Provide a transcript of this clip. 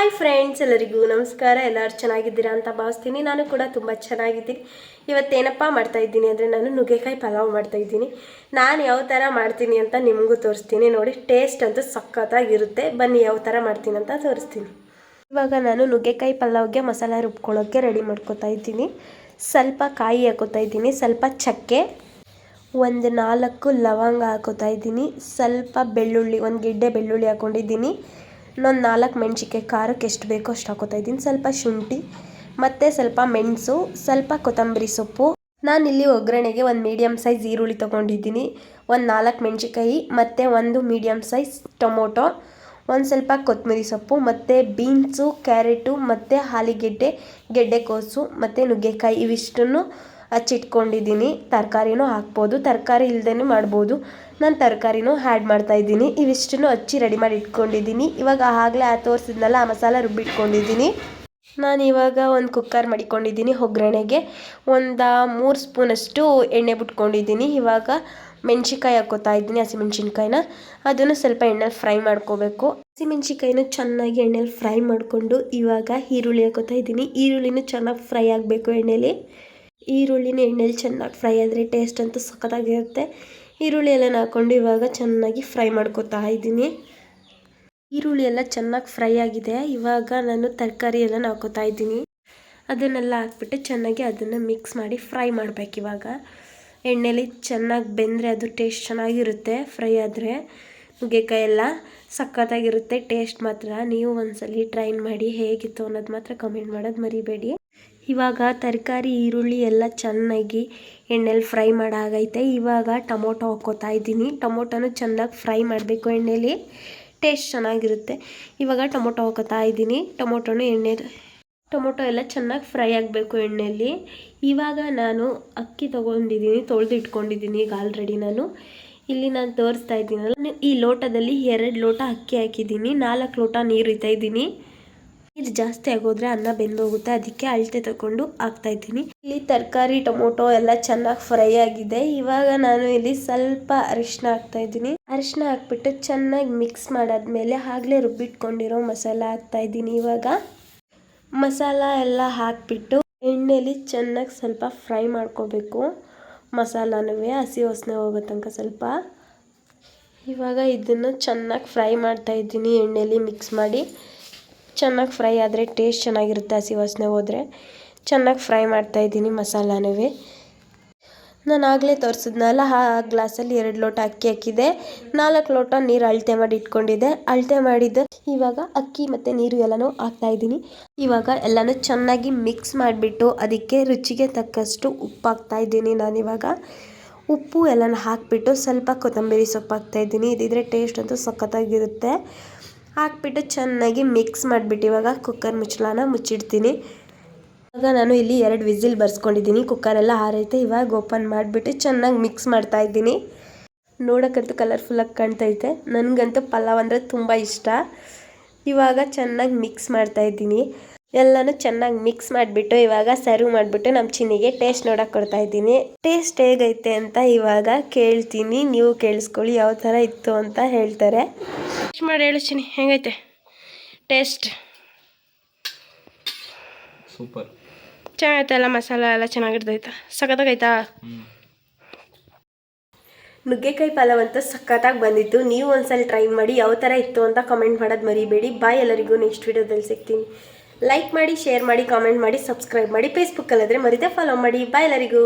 Hi friends, ಎಲ್ಲರಿಗೂ ನಮಸ್ಕಾರ. ಎಲ್ಲರೂ ಚೆನ್ನಾಗಿದ್ದೀರಾ ಅಂತ ಭಾವಿಸ್ತೀನಿ. ನಾನು ಕೂಡ ತುಂಬ ಚೆನ್ನಾಗಿದ್ದೀನಿ. ಇವತ್ತೇನಪ್ಪ ಮಾಡ್ತಾಯಿದ್ದೀನಿ ಅಂದರೆ ನಾನು ನುಗ್ಗೆಕಾಯಿ ಪಲಾವ್ ಮಾಡ್ತಾಯಿದ್ದೀನಿ. ನಾನು ಯಾವ ಥರ ಮಾಡ್ತೀನಿ ಅಂತ ನಿಮಗೂ ತೋರಿಸ್ತೀನಿ. ನೋಡಿ, ಟೇಸ್ಟ್ ಅಂತೂ ಸಖತ್ತಾಗಿರುತ್ತೆ. ಬನ್ನಿ ಯಾವ ಥರ ಮಾಡ್ತೀನಿ ಅಂತ ತೋರಿಸ್ತೀನಿ. ಇವಾಗ ನಾನು ನುಗ್ಗೆಕಾಯಿ ಪಲಾವ್ಗೆ ಮಸಾಲ ರುಬ್ಕೊಳ್ಳೋಕ್ಕೆ ರೆಡಿ ಮಾಡ್ಕೊತಾ ಇದ್ದೀನಿ. ಸ್ವಲ್ಪ ಕಾಯಿ ಹಾಕೋತಾ ಇದ್ದೀನಿ, ಸ್ವಲ್ಪ ಚಕ್ಕೆ, ಒಂದು 4 ಲವಂಗ ಹಾಕೋತಾ ಇದ್ದೀನಿ, ಸ್ವಲ್ಪ ಬೆಳ್ಳುಳ್ಳಿ, ಒಂದು ಗೆಡ್ಡೆ ಬೆಳ್ಳುಳ್ಳಿ ಹಾಕ್ಕೊಂಡಿದ್ದೀನಿ, ಇನ್ನೊಂದು 4 ಮೆಣಸಿನ್ಕಾಯಿ, ಖಾರಕ್ಕೆ ಎಷ್ಟು ಬೇಕೋ ಅಷ್ಟು ಹಾಕೋತಾ ಇದ್ದೀನಿ, ಸ್ವಲ್ಪ ಶುಂಠಿ ಮತ್ತು ಸ್ವಲ್ಪ ಮೆಣಸು, ಸ್ವಲ್ಪ ಕೊತ್ತಂಬರಿ ಸೊಪ್ಪು. ನಾನಿಲ್ಲಿ ಒಗ್ಗರಣೆಗೆ ಒಂದು ಮೀಡಿಯಮ್ ಸೈಜ್ ಈರುಳ್ಳಿ ತೊಗೊಂಡಿದ್ದೀನಿ, ಒಂದು 4 ಮೆಣಸಿನ್ಕಾಯಿ ಮತ್ತು ಒಂದು ಮೀಡಿಯಮ್ ಸೈಜ್ ಟೊಮೊಟೊ, ಒಂದು ಸ್ವಲ್ಪ ಕೊತ್ತಂಬರಿ ಸೊಪ್ಪು ಮತ್ತು ಬೀನ್ಸು, ಕ್ಯಾರೆಟು ಮತ್ತು ಆಲೂಗೆಡ್ಡೆ, ಗೆಡ್ಡೆಕೋಸು ಮತ್ತು ನುಗ್ಗೆಕಾಯಿ ಇವಿಷ್ಟನ್ನು ಹಚ್ಚಿಟ್ಕೊಂಡಿದ್ದೀನಿ. ತರಕಾರಿನೂ ಹಾಕ್ಬೋದು, ತರಕಾರಿ ಇಲ್ಲದೇ ಮಾಡ್ಬೋದು. ನಾನು ತರಕಾರಿನೂ ಆ್ಯಡ್ ಮಾಡ್ತಾಯಿದ್ದೀನಿ. ಇವಿಷ್ಟನ್ನು ಹಚ್ಚಿ ರೆಡಿ ಮಾಡಿ ಇಟ್ಕೊಂಡಿದ್ದೀನಿ. ಇವಾಗ ಆಗಲೇ ತೋರಿಸಿದ್ನಲ್ಲ ಆ ಮಸಾಲ ರುಬ್ಬಿಟ್ಕೊಂಡಿದ್ದೀನಿ. ನಾನು ಇವಾಗ ಒಂದು ಕುಕ್ಕರ್ ಮಡಿಕೊಂಡಿದ್ದೀನಿ. ಒಗ್ಗರಣೆಗೆ ಒಂದು 3 ಸ್ಪೂನಷ್ಟು ಎಣ್ಣೆ ಬಿಟ್ಕೊಂಡಿದ್ದೀನಿ. ಇವಾಗ ಮೆಣಸಿನ್ಕಾಯಿ ಹಾಕೋತಾ ಇದ್ದೀನಿ, ಹಸಿಮೆಣ್ಸಿನ್ಕಾಯಿನ. ಅದನ್ನು ಸ್ವಲ್ಪ ಎಣ್ಣೆಲಿ ಫ್ರೈ ಮಾಡ್ಕೋಬೇಕು. ಹಸಿಮೆಣ್ಸಿನ್ಕಾಯಿನ ಚೆನ್ನಾಗಿ ಎಣ್ಣೆಲಿ ಫ್ರೈ ಮಾಡಿಕೊಂಡು ಇವಾಗ ಈರುಳ್ಳಿ ಹಾಕೋತಾ ಇದ್ದೀನಿ. ಈರುಳ್ಳಿನೂ ಚೆನ್ನಾಗಿ ಫ್ರೈ ಆಗಬೇಕು ಎಣ್ಣೆಲಿ. ಈರುಳ್ಳಿನ ಎಣ್ಣೆಲಿ ಚೆನ್ನಾಗಿ ಫ್ರೈ ಆದರೆ ಟೇಸ್ಟ್ ಅಂತೂ ಸಖತ್ತಾಗಿರುತ್ತೆ. ಈರುಳ್ಳಿ ಎಲ್ಲ ಹಾಕ್ಕೊಂಡು ಇವಾಗ ಚೆನ್ನಾಗಿ ಫ್ರೈ ಮಾಡ್ಕೊತಾ ಇದ್ದೀನಿ. ಈರುಳ್ಳಿ ಎಲ್ಲ ಚೆನ್ನಾಗಿ ಫ್ರೈ ಆಗಿದೆ. ಇವಾಗ ನಾನು ತರಕಾರಿ ಎಲ್ಲ ಹಾಕೋತಾ ಇದ್ದೀನಿ. ಅದನ್ನೆಲ್ಲ ಹಾಕ್ಬಿಟ್ಟು ಚೆನ್ನಾಗಿ ಅದನ್ನು ಮಿಕ್ಸ್ ಮಾಡಿ ಫ್ರೈ ಮಾಡಬೇಕು. ಇವಾಗ ಎಣ್ಣೆಲಿ ಚೆನ್ನಾಗಿ ಬೆಂದರೆ ಅದು ಟೇಸ್ಟ್ ಚೆನ್ನಾಗಿರುತ್ತೆ. ಫ್ರೈ ಆದರೆ ನುಗ್ಗೆಕಾಯಿ ಎಲ್ಲ ಸಖತ್ತಾಗಿರುತ್ತೆ. ಟೇಸ್ಟ್ ಮಾತ್ರ ನೀವು ಒಂದ್ಸಲಿ ಟ್ರೈ ಮಾಡಿ, ಹೇಗಿತ್ತು ಅನ್ನೋದು ಮಾತ್ರ ಕಮೆಂಟ್ ಮಾಡೋದು ಮರಿಬೇಡಿ. ಇವಾಗ ತರಕಾರಿ ಈರುಳ್ಳಿ ಎಲ್ಲ ಚೆನ್ನಾಗಿ ಎಣ್ಣೆಲಿ ಫ್ರೈ ಮಾಡಾಗೈತೆ. ಇವಾಗ ಟೊಮೊಟೊ ಹಾಕ್ಕೋತಾ ಇದ್ದೀನಿ. ಟೊಮೊಟೊನೂ ಚೆನ್ನಾಗಿ ಫ್ರೈ ಮಾಡಬೇಕು ಎಣ್ಣೆಲಿ, ಟೇಸ್ಟ್ ಚೆನ್ನಾಗಿರುತ್ತೆ. ಇವಾಗ ಟೊಮೊಟೊ ಹಾಕೋತಾ ಇದ್ದೀನಿ. ಟೊಮೊಟೊ ಎಲ್ಲ ಚೆನ್ನಾಗಿ ಫ್ರೈ ಆಗಬೇಕು ಎಣ್ಣೆಯಲ್ಲಿ. ಇವಾಗ ನಾನು ಅಕ್ಕಿ ತೊಗೊಂಡಿದ್ದೀನಿ, ತೊಳೆದು ಇಟ್ಕೊಂಡಿದ್ದೀನಿ ಈಗ ಆಲ್ರೆಡಿ. ಇಲ್ಲಿ ನಾನು ತೋರಿಸ್ತಾ ಇದ್ದೀನಲ್ಲ, ಈ ಲೋಟದಲ್ಲಿ 2 ಲೋಟ ಅಕ್ಕಿ ಹಾಕಿದ್ದೀನಿ, 4 ಲೋಟ ನೀರು ಇದ್ದೀನಿ. ನೀರು ಜಾಸ್ತಿ ಆಗೋದ್ರೆ ಅನ್ನ ಬೆಂದೋಗುತ್ತೆ, ಅದಕ್ಕೆ ಅಳತೆ ತಗೊಂಡು ಹಾಕ್ತಾಯಿದ್ದೀನಿ. ಇಲ್ಲಿ ತರಕಾರಿ ಟೊಮೊಟೊ ಎಲ್ಲ ಚೆನ್ನಾಗಿ ಫ್ರೈ ಆಗಿದೆ. ಇವಾಗ ನಾನು ಇಲ್ಲಿ ಸ್ವಲ್ಪ ಅರಿಶಿನ ಹಾಕ್ತಾಯಿದ್ದೀನಿ. ಅರಿಶಿನ ಹಾಕ್ಬಿಟ್ಟು ಚೆನ್ನಾಗಿ ಮಿಕ್ಸ್ ಮಾಡಾದ್ಮೇಲೆ ಆಗಲೇ ರುಬ್ಬಿಟ್ಕೊಂಡಿರೋ ಮಸಾಲ ಹಾಕ್ತಾಯಿದ್ದೀನಿ. ಇವಾಗ ಮಸಾಲ ಎಲ್ಲ ಹಾಕ್ಬಿಟ್ಟು ಎಣ್ಣೆಲಿ ಚೆನ್ನಾಗಿ ಸ್ವಲ್ಪ ಫ್ರೈ ಮಾಡ್ಕೋಬೇಕು. ಮಸಾಲನೂ ಹಸಿ ವಾಸನೆ ಹೋಗೋ ತನಕ ಸ್ವಲ್ಪ. ಇವಾಗ ಇದನ್ನು ಚೆನ್ನಾಗಿ ಫ್ರೈ ಮಾಡ್ತಾಯಿದ್ದೀನಿ ಎಣ್ಣೆಲಿ ಮಿಕ್ಸ್ ಮಾಡಿ. ಚೆನ್ನಾಗಿ ಫ್ರೈ ಆದರೆ ಟೇಸ್ಟ್ ಚೆನ್ನಾಗಿರುತ್ತೆ, ಹಸಿ ವಾಸನೆ ಹೋದರೆ. ಚೆನ್ನಾಗಿ ಫ್ರೈ ಮಾಡ್ತಾಯಿದ್ದೀನಿ ಮಸಾಲನೂ. ನಾನು ಆಗಲೇ ತೋರಿಸಿದ್ನಲ್ಲ, ಆ ಗ್ಲಾಸಲ್ಲಿ 2 ಲೋಟ ಅಕ್ಕಿ ಹಾಕಿದೆ, 4 ಲೋಟ ನೀರು ಅಳತೆ ಮಾಡಿ ಇಟ್ಕೊಂಡಿದ್ದೆ. ಅಳತೆ ಮಾಡಿದ್ದು ಇವಾಗ ಅಕ್ಕಿ ಮತ್ತು ನೀರು ಎಲ್ಲನೂ ಹಾಕ್ತಾಯಿದ್ದೀನಿ. ಇವಾಗ ಎಲ್ಲನೂ ಚೆನ್ನಾಗಿ ಮಿಕ್ಸ್ ಮಾಡಿಬಿಟ್ಟು ಅದಕ್ಕೆ ರುಚಿಗೆ ತಕ್ಕಷ್ಟು ಉಪ್ಪು ಹಾಕ್ತಾಯಿದ್ದೀನಿ. ನಾನಿವಾಗ ಉಪ್ಪು ಎಲ್ಲನೂ ಹಾಕಿಬಿಟ್ಟು ಸ್ವಲ್ಪ ಕೊತ್ತಂಬರಿ ಸೊಪ್ಪು ಹಾಕ್ತಾಯಿದ್ದೀನಿ. ಇದಿದ್ರೆ ಟೇಸ್ಟ್ ಅಂತೂ ಸಖತ್ತಾಗಿರುತ್ತೆ. ಹಾಕ್ಬಿಟ್ಟು ಚೆನ್ನಾಗಿ ಮಿಕ್ಸ್ ಮಾಡಿಬಿಟ್ಟು ಇವಾಗ ಕುಕ್ಕರ್ ಮುಚ್ಚಳನ ಮುಚ್ಚಿಡ್ತೀನಿ. ಇವಾಗ ನಾನು ಇಲ್ಲಿ 2 ವಿಸಿಲ್ ಬರ್ಸ್ಕೊಂಡಿದ್ದೀನಿ. ಕುಕ್ಕರೆಲ್ಲ ಆರೈತೆ. ಇವಾಗ ಓಪನ್ ಮಾಡಿಬಿಟ್ಟು ಚೆನ್ನಾಗಿ ಮಿಕ್ಸ್ ಮಾಡ್ತಾಯಿದ್ದೀನಿ. ನೋಡೋಕ್ಕಂತೂ ಕಲರ್ಫುಲ್ಲಾಗಿ ಕಾಣ್ತೈತೆ. ನನಗಂತೂ ಪಲಾವ್ ಅಂದರೆ ತುಂಬ ಇಷ್ಟ. ಇವಾಗ ಚೆನ್ನಾಗಿ ಮಿಕ್ಸ್ ಮಾಡ್ತಾಯಿದ್ದೀನಿ. ಎಲ್ಲನೂ ಚೆನ್ನಾಗಿ ಮಿಕ್ಸ್ ಮಾಡಿಬಿಟ್ಟು ಇವಾಗ ಸರ್ವ್ ಮಾಡಿಬಿಟ್ಟು ನಮ್ಮ ಚಿನ್ನಿಗೆ ಟೇಸ್ಟ್ ನೋಡೋಕೆ ಕೊಡ್ತಾಯಿದ್ದೀನಿ. ಟೇಸ್ಟ್ ಹೇಗೈತೆ ಅಂತ ಇವಾಗ ಕೇಳ್ತೀನಿ, ನೀವು ಕೇಳಿಸ್ಕೊಳ್ಳಿ ಯಾವ ಥರ ಇತ್ತು ಅಂತ ಹೇಳ್ತಾರೆ. ಟೇಸ್ಟ್ ಮಾಡಿ ಹೇಳು ಚಿನ್ನಿ, ಹೆಂಗೈತೆ ಟೇಸ್ಟ್? ಸೂಪರ್, ಚೆನ್ನಾಗೈತೆ. ಎಲ್ಲ ಮಸಾಲ ಎಲ್ಲ ಚೆನ್ನಾಗಿರ್ತೈತಾ? ಸಖತ್ತಾಗೈತಾ? ನುಗ್ಗೆಕಾಯಿ ಪಲಾವ್ ಅಂತ ಸಖತ್ತಾಗಿ ಬಂದಿತ್ತು. ನೀವು ಒಂದ್ಸಲ ಟ್ರೈ ಮಾಡಿ, ಯಾವ ಥರ ಇತ್ತು ಅಂತ ಕಮೆಂಟ್ ಮಾಡೋದು ಮರಿಬೇಡಿ. ಬಾಯ್, ಎಲ್ಲರಿಗೂ ನೆಕ್ಸ್ಟ್ ವೀಡಿಯೋದಲ್ಲಿ ಸಿಗ್ತೀನಿ. ಲೈಕ್ ಮಾಡಿ, ಶೇರ್ ಮಾಡಿ, ಕಾಮೆಂಟ್ ಮಾಡಿ, ಸಬ್ಸ್ಕ್ರೈಬ್ ಮಾಡಿ. ಫೇಸ್ಬುಕ್ಕಲ್ಲಾದರೆ ಮರಿದೇ ಫಾಲೋ ಮಾಡಿ. ಬಾಯ್ ಎಲ್ಲರಿಗೂ.